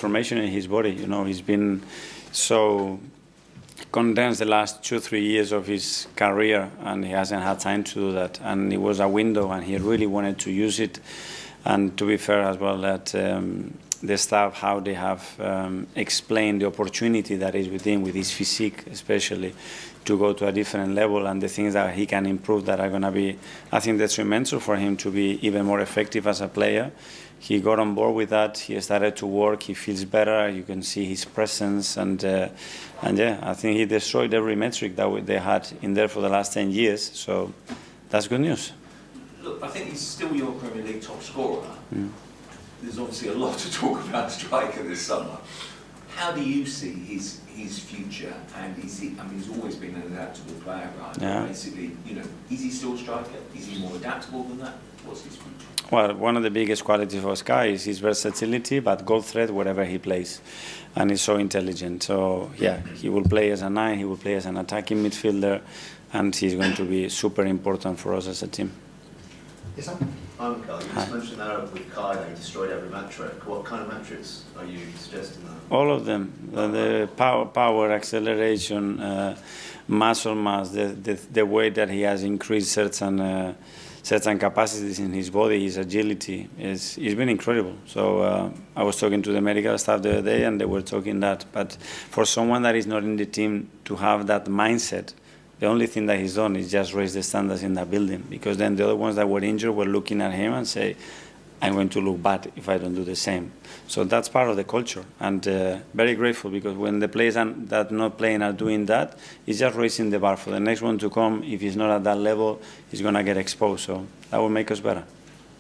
transformation in his body. He's been so condensed the last 2-3 years of his career, and he hasn't had time to do that. And it was a window, and he really wanted to use it. And to be fair as well, that the staff, how they have explained the opportunity that is with him, with his physique especially, to go to a different level, and the things that he can improve that are going to be, I think, detrimental for him to be even more effective as a player. He got on board with that. He started to work. He feels better. You can see his presence, and yeah, I think he destroyed every metric that they had in there for the last 10 years. So that's good news. Look, I think he's still your Premier League top scorer. There's obviously a lot to talk about striker this summer. How do you see his future? And is he? I mean, he's always been an adaptable player, right? Yeah. Basically, is he still a striker? Is he more adaptable than that? What's his future? Well, one of the biggest qualities of Sky is his versatility, but goal threat wherever he plays, and he's so intelligent. So yeah, he will play as a 9, he will play as an attacking midfielder, and he's going to be super important for us as a team. Yes, sir. Hi, Mikel. You just mentioned there with Kai that he destroyed every metric. What kind of metrics are you suggesting there? All of them. The power, acceleration, muscle mass, the way that he has increased certain capacities in his body, his agility, it's been incredible. So I was talking to the medical staff the other day, and they were talking that. But for someone that is not in the team to have that mindset, the only thing that he's done is just raise the standards in that building, because then the other ones that were injured were looking at him and say, I'm going to look bad if I don't do the same. So that's part of the culture, and very grateful, because when the players that not playing are doing that, it's just raising the bar for the next one to come. If he's not at that level, he's going to get exposed, so that will make us better.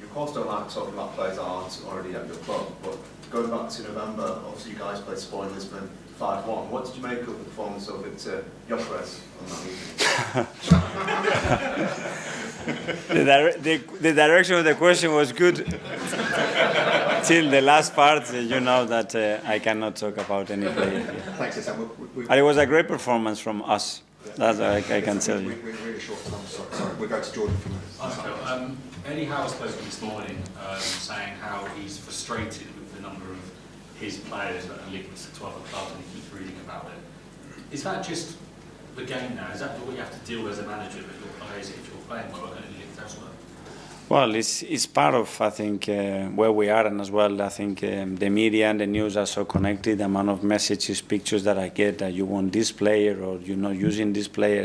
You of course don't like talking about players that aren't already at your club, but going back to November, obviously you guys played Sporting Lisbon 5-1. What did you make of the performance of Viktor Gyokeres on that evening? The direction of the question was good till the last part. You know that I cannot talk about any player. Thanks, Sam. But it was a great performance from us. That's I can tell you. We're really short time, sorry. We'll go to Jordan from there. Eddie Howe spoke this morning saying how he's frustrated with the number of his players that are linked to 12 clubs, and he keeps reading about it. Is that just the game now? Is that what you have to deal with as a manager with your players if you're playing well and linked elsewhere? Well, it's part of, I think, where we are, and as well, I think the media and the news are so connected. The amount of messages, pictures that I get that you want this player or you're not using this player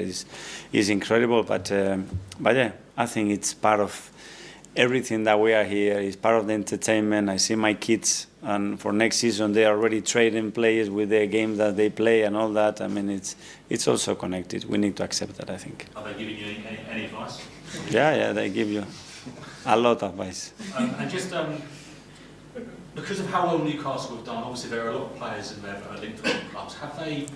is incredible. But yeah, I think it's part of everything that we are here. It's part of the entertainment. I see my kids, and for next season they are already trading players with the games that they play and all that. I mean, it's also connected. We need to accept that, I think. Are they giving you any advice? Yeah, they give you a lot of advice. And just because of how well Newcastle have done, obviously there are a lot of players in there that are linked to other clubs. Have they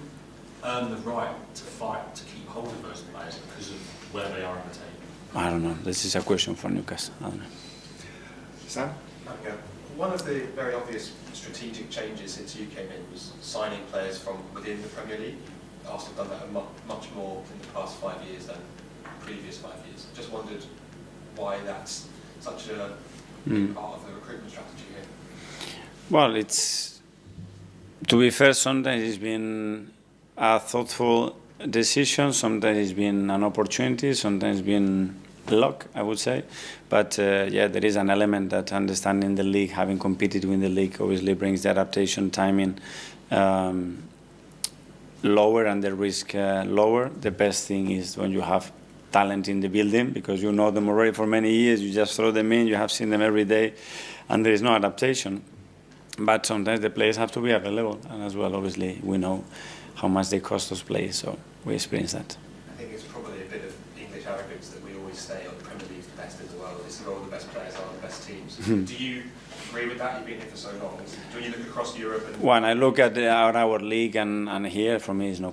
earned the right to fight to keep hold of those players because of where they are in the table? I don't know. This is a question for Newcastle. I don't know. Sam? Yeah. One of the very obvious strategic changes since you came in was signing players from within the Premier League. Arsenal have done that much more in the past 5 years than the previous 5 years. Just wondered why that's such a big part of the recruitment strategy here. Well, to be fair, sometimes it's been a thoughtful decision, sometimes it's been an opportunity, sometimes it's been luck, I would say. But yeah, there is an element that understanding the league, having competed in the league, obviously brings the adaptation timing lower and the risk lower. The best thing is when you have talent in the building, because you know them already for many years, you just throw them in, you have seen them every day, and there is no adaptation. But sometimes the players have to be available, and as well, obviously, we know how much they cost those players, so we experience that. I think it's probably a bit of English arrogance that we always say, oh, the Premier League's the best in the world, this is where all the best players are, the best teams. Do you agree with that? You've been here for so long. Do you look across Europe? And when I look at our league and here, for me, it's no